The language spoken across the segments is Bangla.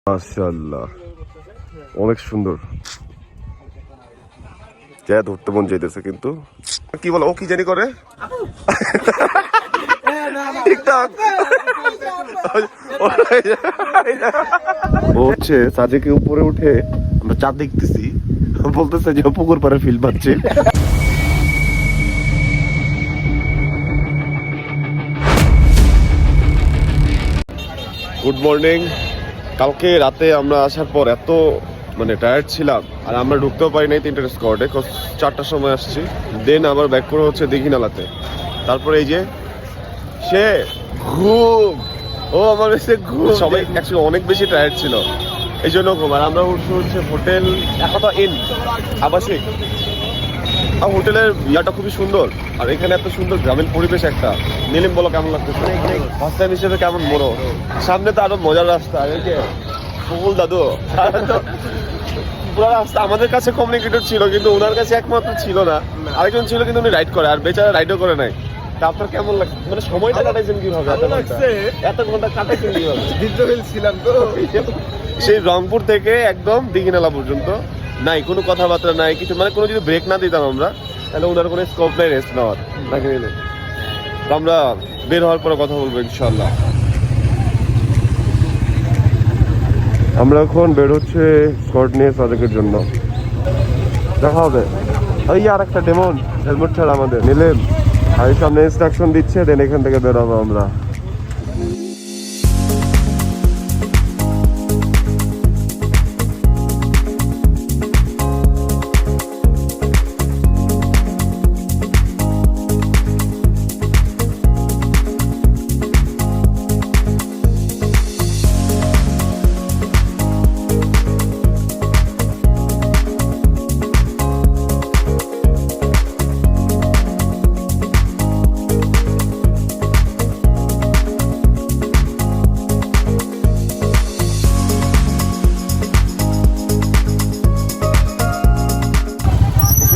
মাশাআল্লাহ, অনেক সুন্দর। যা ধরতে মন চাইতেছে, কিন্তু কি বলো, ও কি জানি করে টিকটক। ও হচ্ছে সাজেকে উপরে উঠে আমরা চাঁদ দেখতেছি, বলতেছে যে পুকুর পাড়ে ফিল পাচ্ছে। Good morning. কালকে রাতে আমরা আসার পর এত টায়ার্ড ছিলাম, আর আমরা ঢুকতেও পারি নাই 3টার স্কোয়াডে, 4টার সময় আসছি। দেন আবার ব্যাক করে হচ্ছে দীঘিনালাতে। তারপরে এই যে সে ঘুম, ও আমার এসে ঘুম। সবাই অ্যাকচুয়ালি অনেক বেশি টায়ার্ড ছিল, এই জন্য ঘুম। আর আমরা উঠছি হচ্ছে হোটেল একতা ইন আবাসিক। আর হোটেলের ইয়াটা খুবই সুন্দর, আর এখানে এত সুন্দর গ্রামীণ পরিবেশ একটা। নীলিম, বলো কেমন লাগতেছে? ফার্স্ট টাইম হিসেবে কেমন মনো? সামনে তো আরো মজার রাস্তা, এই যে ফুল দাদু পুরো রাস্তা আমাদের কাছে কমিউনিকেটর ছিল, কিন্তু ওনার কাছে একমাত্র ছিল না, আরেকজন ছিল, কিন্তু উনি রাইড করে, আর বেচারা রাইডও করে নাই। তা আপনার কেমন লাগছে? সময়টা কাটাইছেন কিভাবে? এত ঘন্টা কাটাইছেন কিভাবে? ছিলাম তো সেই রংপুর থেকে একদম দীঘিনালা পর্যন্ত নাই কোনো কথাবার্তা, নাই কিছু। কোনো যদি ব্রেক না দিতাম আমরা, তাহলে ওনার কোনো স্কোপ নাই রেস্ট নেওয়ার। নাকি তো আমরা বের হওয়ার পরে কথা বলবো ইনশাল্লাহ। আমরা এখন বের হচ্ছে স্কট নিয়ে সাদেকের জন্য। দেখা হবে। ওই আর একটা ডেমন হেলমেট ছাড়া আমাদের নিলেম, আর সামনে ইনস্ট্রাকশন দিচ্ছে, দেন এখান থেকে বের হবো আমরা।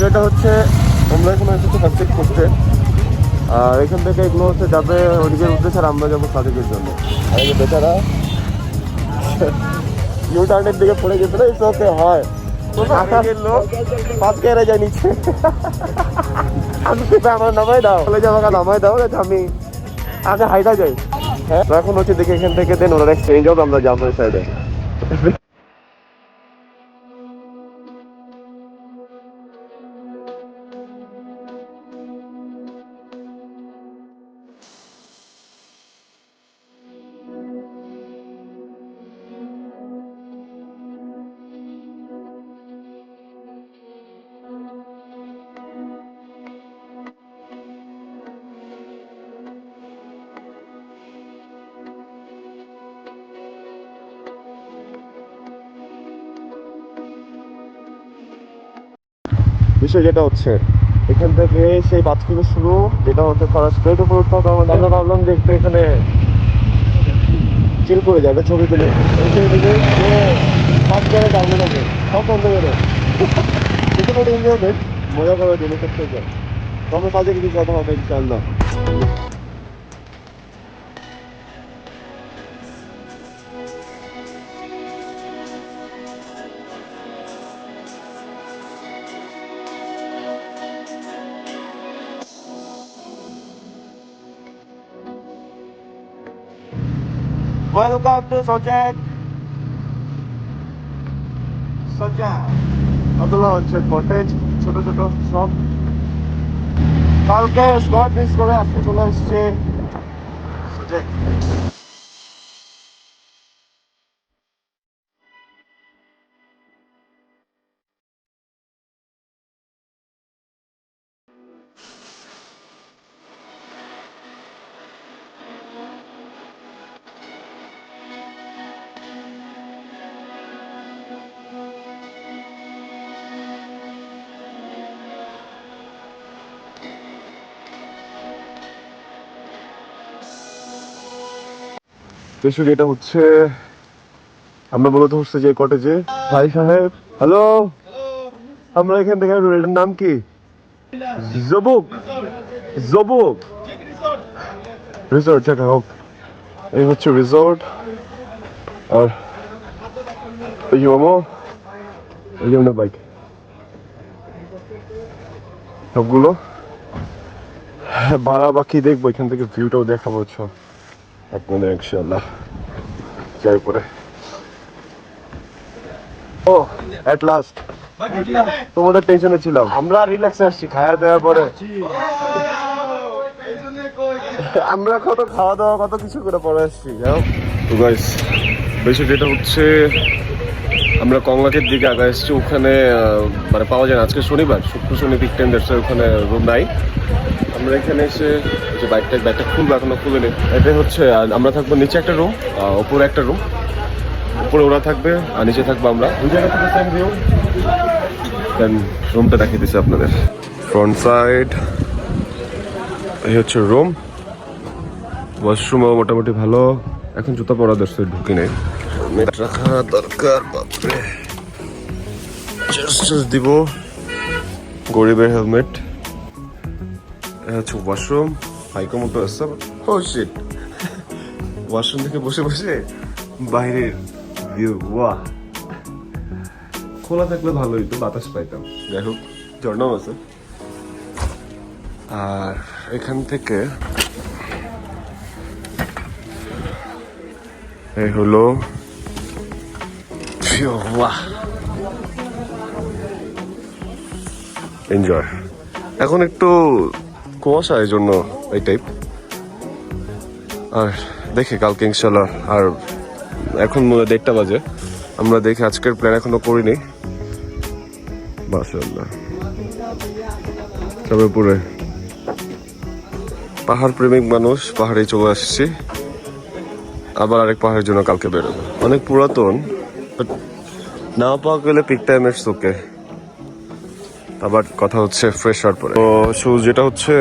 এটা হচ্ছে আমরা এখন এসেছি ফার্স্ট করতে, আর এখান থেকে এগুলো হচ্ছে যাবে ওদিকের উদ্দেশ্যে, আর আমরা যাবো সাদেকের জন্য। আর এই যে বেচারা ইউ টার্নের দিকে পড়ে গেছে, না ওকে হয় লোক পাঁচ কেড়ে যায় নিচে। আমি আমার নামাই দাও, বলে যে আমাকে নামাই দাও, আমি আগে হাইটা যাই। হ্যাঁ, এখন হচ্ছে দেখি এখান থেকে দেন ওরা এক্সচেঞ্জ হবে, আমরা যাবো এই সাইডে। বিষয় যেটা হচ্ছে, এখান থেকে সেই 5 কিলো শুরু, যেটা হচ্ছে স্ট্রেট উপর উঠতে হবে। আমরা ভাবলাম যে একটু এখানে চিল করে যাবে, ছবি তুলে 5 কেড়ে ডাউনে যাবে, সব বন্ধ করে মজা করে জিনিস থেকে। তবে কাজে কিছু কথা হবে ইনশাআল্লাহ। Welcome to Sojak. আব্দুল্লাহ হচ্ছে কটেজ, ছোট ছোট সব। কালকে স্কট মিস করে আজকে চলে এসছে Sojak। বেশি এটা হচ্ছে আমরা মূলত হচ্ছে যে কটেজে। ভাই সাহেব, হ্যালো, আমরা এখান থেকে এটার নাম কি? জবুক জবুক রিসোর্ট। এই হচ্ছে রিসোর্ট। আর এই যে মামা, এই যে আপনার বাইক সবগুলো ভাড়া বাকি দেখবো, এখান থেকে ভিউটাও দেখাবো আপনাদের ইনশাআল্লাহ যাই পরে। ও এট লাস্ট তোমাদের টেনশনে ছিলাম, আমরা রিল্যাক্সে আসছি খাওয়া দাওয়ার পরে। আমরা কত খাওয়া দাওয়া কত কিছু করে পরে আসছি। তো গাইস বিষয় যেটা হচ্ছে, আমরা কংলাকের দিকে আগে এসেছি, ওখানে মানে পাওয়া যায় না, আজকে শনিবার, শুক্র শনি উইকেন্ড, ওখানে রুম নাই। আমরা এখানে এসে যে বাইকটা খুলবো, এখনো খুলিনি। এটাই হচ্ছে, আমরা থাকবো নিচে একটা রুম, উপরে একটা রুম, উপরে ওরা থাকবে আর নিচে থাকবো আমরা। ওই জায়গা থেকে সেম ভিউ। দেন রুমটা দেখিয়ে দিচ্ছি আপনাদের, ফ্রন্ট সাইড। এই হচ্ছে রুম, ওয়াশরুমও মোটামুটি ভালো। এখন জুতা পরা দর্শক ঢুকি নেই, হেলমেট রাখা দরকার। বাপরে জাস্ট দিব গরিবের হেলমেট। হচ্ছে ওয়াশরুম, হাইকো মতো আছে। ও শিট, ওয়াশরুম থেকে বসে বসে বাইরের ভিউ, ওয়াহ। খোলা থাকলে ভালো হইতো, বাতাস পাইতাম। যাই হোক, ঝর্ণাও আছে। আর এখান থেকে এই হলো ভিউ, ওয়াহ, এনজয়। এখন একটু কুয়াশা, এই জন্য এই টাইপ। আর দেখি কালকে ইনশাল্লাহ। আর এখন 1:30 বাজে, আমরা দেখি আজকের প্ল্যান এখনো করিনি। মাশাআল্লাহ, তবে পুরো পাহাড় প্রেমিক মানুষ, পাহাড়ে চলে আসছি। আবার আরেক পাহাড়ের জন্য কালকে বেরোবো, অনেক পুরাতন, না পাওয়া গেলে পিক টাইম ইটস ওকে। আবার কথা হচ্ছে ফ্রেশ হওয়ার পরে। তো শুজ যেটা হচ্ছে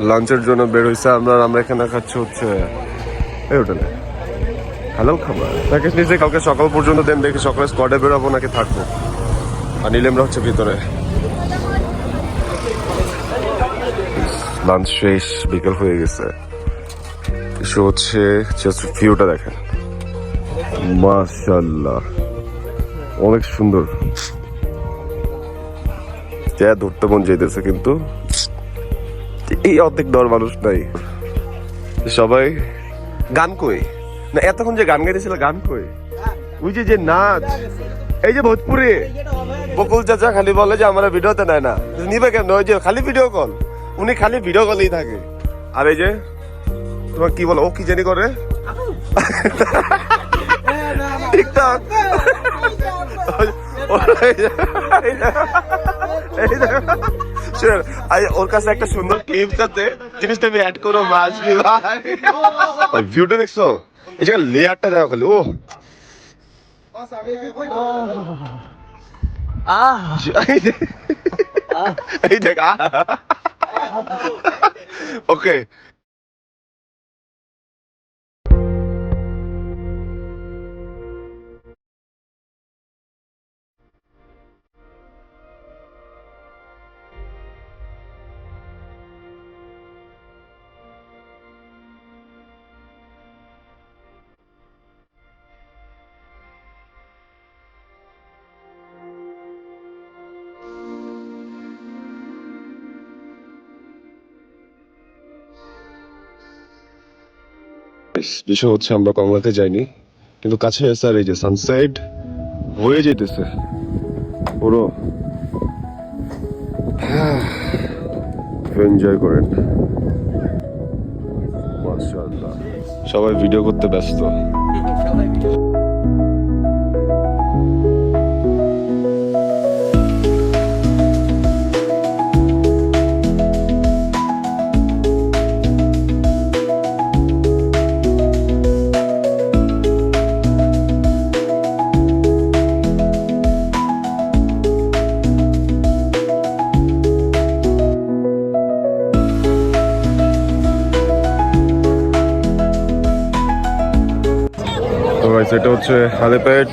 লাঞ্চের জন্য বের হয়েছে, আমরা এখানে খাচ্ছি হচ্ছে এই হোটেলে হালাল খাবার। প্যাকেজ নিচে কালকে সকাল পর্যন্ত, দেন দেখি সকালে স্কোয়াডে বেরোবো নাকি থাকবো। আর নিলেমরা হচ্ছে ভিতরে। লাঞ্চ শেষ, বিকেল হয়ে গেছে। কিছু হচ্ছে জাস্ট ভিউটা দেখেন, মাশাআল্লাহ অনেক সুন্দর। যা ধরতে মন যেতেছে, কিন্তু এই অর্ধেক দর মানুষ নাই। সবাই গান কই না, এতক্ষণ যে গান গাইতেছিল, গান কই? ওই যে নাচ, এই যে ভোজপুরি বকুল চাচা খালি বলে যে আমার ভিডিওতে নেয় না, নিবে কেন? ওই যে খালি ভিডিও কল, উনি খালি ভিডিও কলেই থাকে। আর এই যে তোমার কি বলো, ও কি জানি করে টিকটক। ওর কাছে একটা সুন্দর ক্লিপ আছে, জিনিসটা আমি অ্যাড করো। ভিউটা দেখছো? এই জায়গায় লেয়ারটা দেখো খালি, ও এই দেখ। ওকে, বিষয় হচ্ছে আমরা কমলাতে যাইনি, কিন্তু কাছে এসে আর এই যে সানসেট হয়ে যেতেছে পুরো। এনজয় করেন, মাশাআল্লাহ। সবাই ভিডিও করতে ব্যস্ত। এটা হচ্ছে হালিপ্যাড,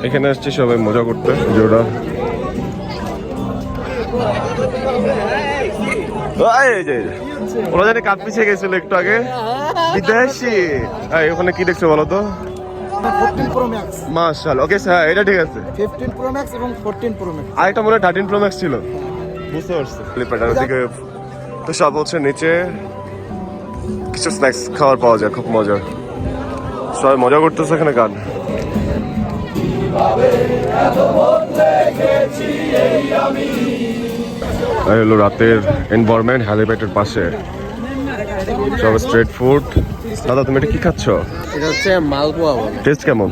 এখানে আসছে সবাই মজা করতে। জোড়া ওরা জানি কাপ পিছিয়ে গেছিল একটু আগে, বিদেশি। ওখানে কি দেখছো বলো তো? 14 Pro Max, মাশাআল্লাহ। ওকে স্যার, এটা ঠিক আছে। 15 Pro Max এবং 14 Pro Max। আরেকটা মনে হয় 13 Pro Max ছিল, বুঝতে পারছি। ফ্লিপকার্টের দিকে তো সব হচ্ছে নিচে কিছু স্ন্যাক্স খাবার পাওয়া যায়, খুব মজার। সবাই মজা করতেছে এখানে গান। এই হলো রাতের এনভায়রনমেন্ট হ্যালিপ্যাডের পাশে, সব স্ট্রিট ফুড। দাদা তুমি এটা কি খাচ্ছ? এটা হচ্ছে মালপোয়া বলে। টেস্ট কেমন?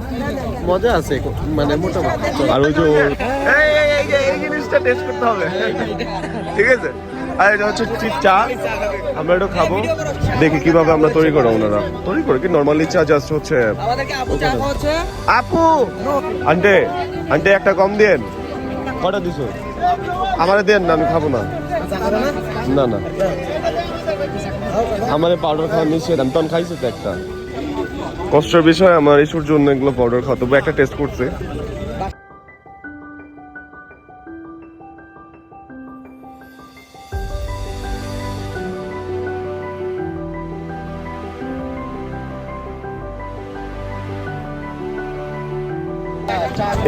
মজা আছে, মানে মোটামুটি। আর ওই যে এই জিনিসটা টেস্ট করতে হবে, ঠিক আছে? আর এটা হচ্ছে চা, আমরা এটা খাবো, দেখি কিভাবে আমরা তৈরি করো। ওনারা তৈরি করে কি নর্মালি চা জাস্ট হচ্ছে। আপু আন্টে আন্টে একটা কম দেন। কটা দিছো? আমারে দেন না, আমি খাবো না। না না, আমার পাউডার খাওয়া নিষেধ, আমি তখন খাইছি তো। একটা কষ্টের বিষয় আমার ইস্যুর জন্য এগুলো পাউডার খাওয়া, তবু একটা টেস্ট করছে।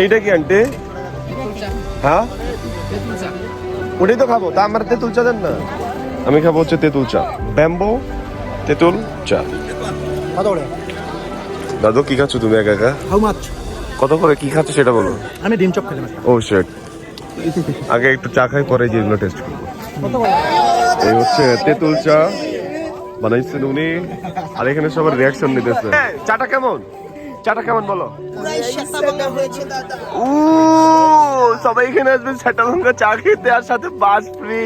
এইটা কি আন্টি? হ্যাঁ ওটাই তো খাবো, তা আমার তেঁতুল চা দেন না। আমি খাবো হচ্ছে তেঁতুল চা, ব্যাম্বো তেঁতুল চা। দাদু কি খাচ্ছ তুমি একা একা? How much? কত করে কি খাচ্ছ সেটা বলো। আমি ডিম চপ খেলাম। ও শিট, আগে একটু চা খাই, পরে যেগুলো টেস্ট করবো। এই হচ্ছে তেঁতুল চা বানাইছেন উনি, আর এখানে সবার রিয়াকশন নিতেছে। চাটা কেমন? চাটা কেমন বলো? ও সবাই এখানে আসবেন সেটালঙ্গা চা খেতে, আর সাথে বাস ফ্রি।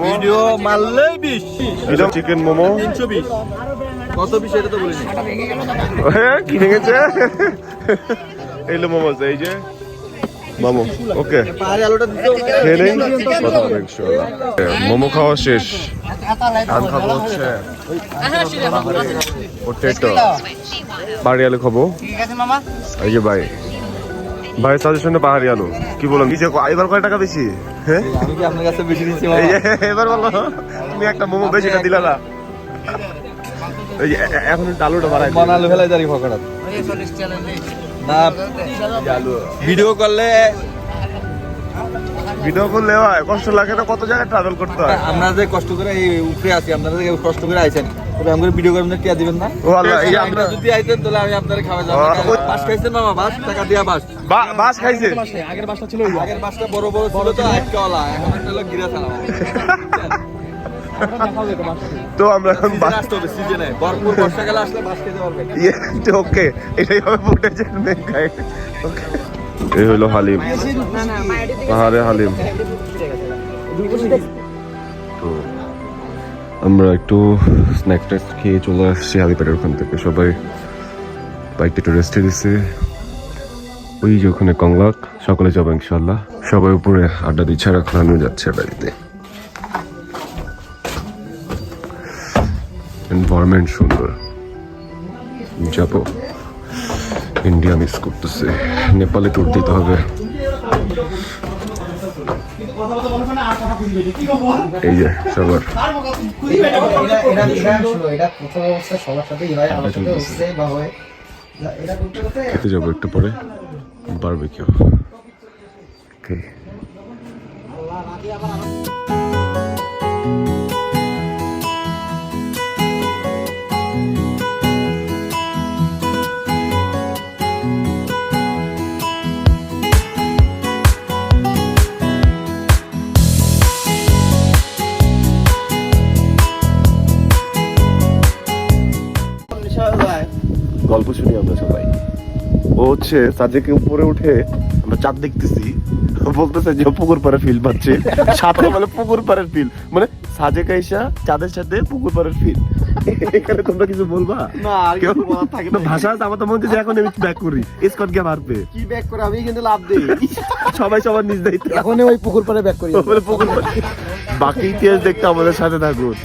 ভিডিও মারলেই 20। এটা চিকেন মোমো 320। কত 20 এটা তো বলিনি। হ্যাঁ কিনে গেছে। এইলো মোমোস, এই যে মোমো। ওকে পাহাড়ি আলুটা দিতে খেয়ে নেই, কথা হবে ইনশাআল্লাহ। মোমো খাওয়া শেষ, আর খাবো হচ্ছে পটেটো। পাহাড়ি আলু খাবো। এই যে ভাই, ভাই সাজেশনে পাহাড়ি আলু কি বলুন? কি যে এবার কয় টাকা বেশি? হ্যাঁ আমি কি আপনার কাছে বেশি দিচ্ছি? এই যে এবার বলো, তুমি একটা মোমো বেশিটা দিলা না। এই যে এখন আলুটা বাড়াই মন আলু ফেলাই দাঁড়ি ফকড়াত না। ভিডিও করলে হয়, কষ্ট লাগে না? কত জায়গায় ট্রাভেল করতে হয়। আমরা যে কষ্ট করে এই উপরে আছি, আপনারা যে কষ্ট করে আইছেন, তবে আমাদের ভিডিও করবেন না, টিয়া দিবেন না? ও আল্লাহ, এই আমরা যদি আইতেন তাহলে আমি আপনাদের খাওয়া যাবো। বাস খাইছেন মামা? বাস টাকা দিয়া বাস বাস খাইছে। আগের বাসটা ছিল, আগের বাসটা বড় বড় ছিল তো, আটকাওয়ালা। এখন একটা হলো গিরা ছাড়া। তো আমরা এখন আসতে হবে সিজনে, ভরপুর বর্ষাকালে আসলে বাস খেতে পারবেন। ওকে, এটাই হবে ফুটেজের মেন গাইড। ওকে, এই হলো হালিম, পাহাড়ে হালিম। তো আমরা একটু স্ন্যাক্স ট্যাক্স খেয়ে চলে আসছি হালিপ্যাডের ওখান থেকে। সবাই বাইকটা একটু রেস্টে দিচ্ছে। ওই যে ওখানে কংলাক, সকালে যাবো ইনশাল্লাহ। সবাই উপরে আড্ডা দিচ্ছে, আর এখন আমিও যাচ্ছি বাড়িতে। এনভায়রনমেন্ট সুন্দর, যাবো। ইন্ডিয়া মিস করতেছে, নেপালে ট্যুর দিতে হবে। এই যে সবার খেতে যাবো একটু পরে, বারবিকিউ। ওকে, গল্প শুনি আমরা সবাই। ও হচ্ছে সাজেকে উপরে উঠে আমরা চাঁদ দেখতেছি, বলতেছে যে পুকুর পাড়ের ফিল পাচ্ছে সাথে, মানে পুকুর পাড়ের ফিল, মানে সাজেক আইসা চাঁদের সাথে পুকুর পাড়ের ফিল। এখানে তোমরা কিছু বলবা না? আর কিছু বলার থাকে না। ভাষা আছে আমার তো মনে হচ্ছে এখন আমি ব্যাক করি, স্কট গিয়ে মারবে। কি ব্যাক করে আমি কিন্তু লাভ দেই। সবাই সবার নিজ দায়িত্ব। এখন ওই পুকুর পাড়ে ব্যাক করি। পুকুর পাড়ে। বাকি ইতিহাস দেখতে আমাদের সাথে থাকুন।